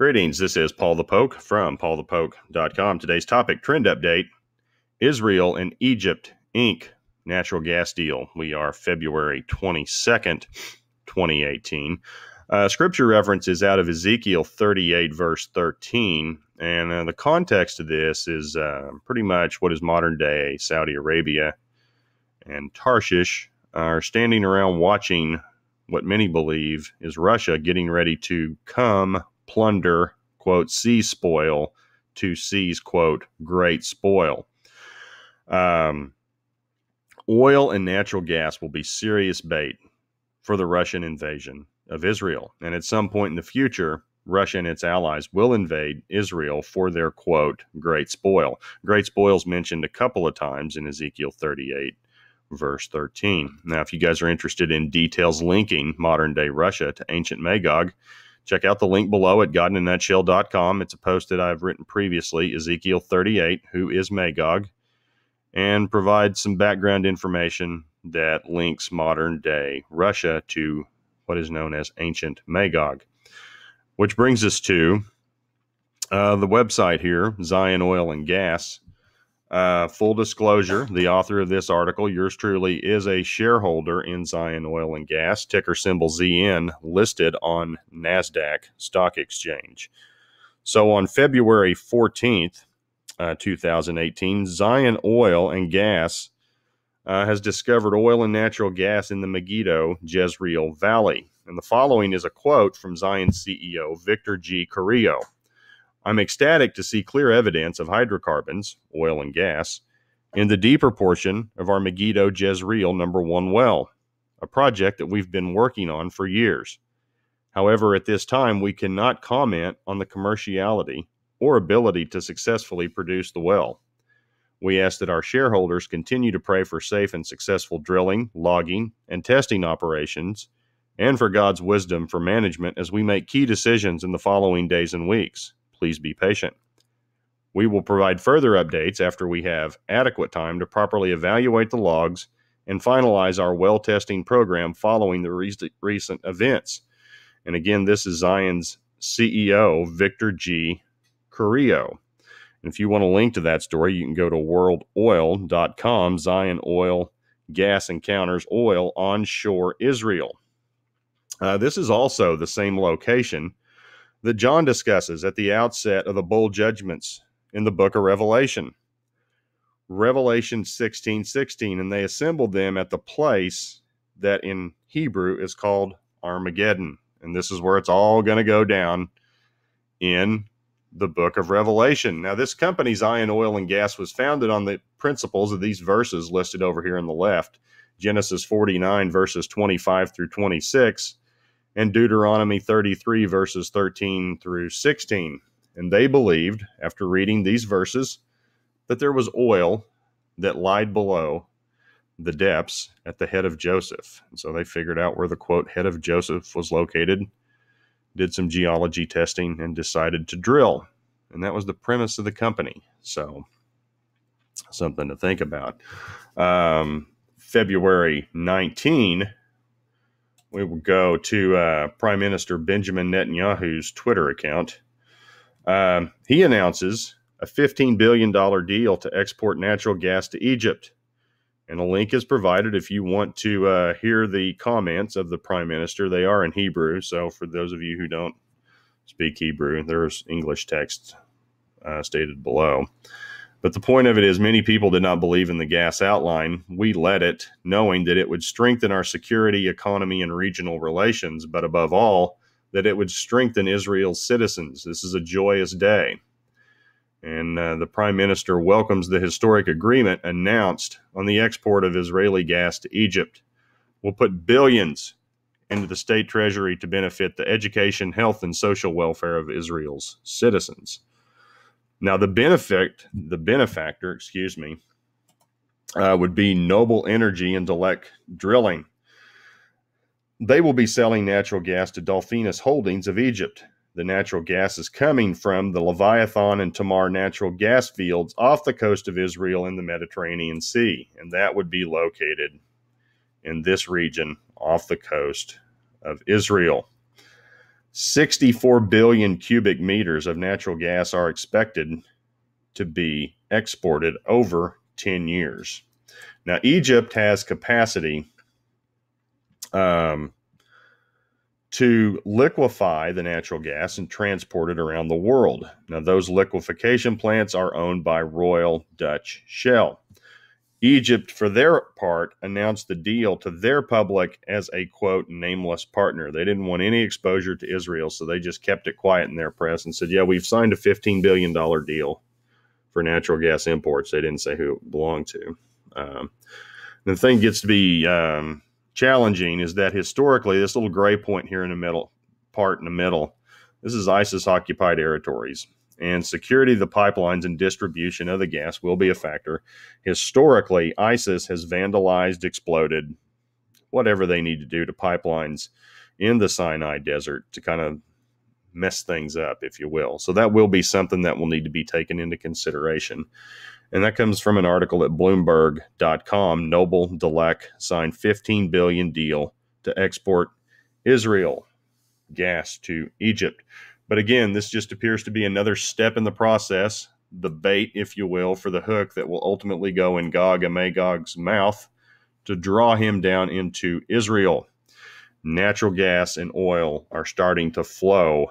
Greetings, this is Paul the Poke from paulthepoke.com. Today's topic, trend update, Israel and Egypt Inc. natural gas deal. We are February 22nd, 2018. Scripture reference is out of Ezekiel 38, verse 13. And the context of this is pretty much what is modern day Saudi Arabia and Tarshish are standing around watching what many believe is Russia getting ready to come plunder, quote, sea spoil to seize, quote, great spoil. Oil and natural gas will be serious bait for the Russian invasion of Israel. And at some point in the future, Russia and its allies will invade Israel for their, quote, great spoil. Great spoil is mentioned a couple of times in Ezekiel 38, verse 13. Now, if you guys are interested in details linking modern-day Russia to ancient Magog, check out the link below at godinanutshell.com. It's a post that I've written previously, Ezekiel 38, who is Magog, and provides some background information that links modern-day Russia to what is known as ancient Magog. Which brings us to the website here, Zion Oil and Gas. Full disclosure, the author of this article, yours truly, is a shareholder in Zion Oil and Gas, ticker symbol ZN, listed on NASDAQ Stock Exchange. So on February 14th, 2018, Zion Oil and Gas has discovered oil and natural gas in the Megiddo, Jezreel Valley. And the following is a quote from Zion CEO Victor G. Carrillo. I'm ecstatic to see clear evidence of hydrocarbons, oil and gas, in the deeper portion of our Megiddo Jezreel number 1 well, a project that we've been working on for years. However, at this time, we cannot comment on the commerciality or ability to successfully produce the well. We ask that our shareholders continue to pray for safe and successful drilling, logging, and testing operations, and for God's wisdom for management as we make key decisions in the following days and weeks. Please be patient. We will provide further updates after we have adequate time to properly evaluate the logs and finalize our well testing program following the recent events. And again, this is Zion's CEO, Victor G. Carrillo. And if you want a link to that story, you can go to worldoil.com, Zion Oil Gas Encounters Oil onshore Israel. This is also the same location that John discusses at the outset of the bowl judgments in the book of Revelation. Revelation 16:16, and they assembled them at the place that in Hebrew is called Armageddon. And this is where it's all going to go down in the book of Revelation. Now, this company, Zion Oil and Gas, was founded on the principles of these verses listed over here on the left, Genesis 49, verses 25 through 26, and Deuteronomy 33, verses 13 through 16. And they believed, after reading these verses, that there was oil that lied below the depths at the head of Joseph. And so they figured out where the, quote, head of Joseph was located, did some geology testing, and decided to drill. And that was the premise of the company. So something to think about. February 19, we will go to Prime Minister Benjamin Netanyahu's Twitter account. He announces a $15 billion deal to export natural gas to Egypt. And a link is provided if you want to hear the comments of the Prime Minister. They are in Hebrew, so for those of you who don't speak Hebrew, there's English text stated below. But the point of it is many people did not believe in the gas outline. We led it, knowing that it would strengthen our security, economy, and regional relations, but above all, that it would strengthen Israel's citizens. This is a joyous day. And the Prime Minister welcomes the historic agreement announced on the export of Israeli gas to Egypt. We'll put billions into the state treasury to benefit the education, health, and social welfare of Israel's citizens. Now, the benefactor, would be Noble Energy and Delek Drilling. They will be selling natural gas to Dolphinus Holdings of Egypt. The natural gas is coming from the Leviathan and Tamar natural gas fields off the coast of Israel in the Mediterranean Sea, and that would be located in this region off the coast of Israel. 64 billion cubic meters of natural gas are expected to be exported over 10 years. Now, Egypt has capacity to liquefy the natural gas and transport it around the world. Now, those liquefaction plants are owned by Royal Dutch Shell. Egypt, for their part, announced the deal to their public as a, quote, nameless partner. They didn't want any exposure to Israel, so they just kept it quiet in their press and said, yeah, we've signed a $15 billion deal for natural gas imports. They didn't say who it belonged to. The thing gets to be challenging is that historically, this little gray point here in the middle, this is ISIS-occupied territories. And security of the pipelines and distribution of the gas will be a factor. Historically, ISIS has vandalized, exploded, whatever they need to do to pipelines in the Sinai Desert to kind of mess things up, if you will. So that will be something that will need to be taken into consideration. And that comes from an article at Bloomberg.com. Noble Dellec signed $15 billion deal to export Israel gas to Egypt. But again, this just appears to be another step in the process, the bait, if you will, for the hook that will ultimately go in Gog and Magog's mouth to draw him down into Israel. Natural gas and oil are starting to flow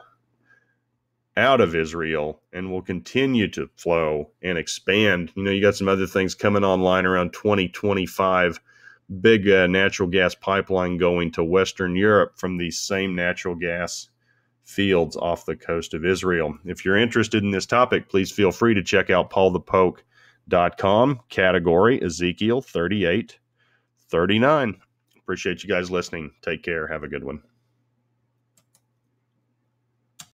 out of Israel and will continue to flow and expand. You know, you got some other things coming online around 2025, big natural gas pipeline going to Western Europe from these same natural gas fields off the coast of Israel. If you're interested in this topic, please feel free to check out paulthepoke.com, category Ezekiel 38:39. Appreciate you guys listening. Take care. Have a good one.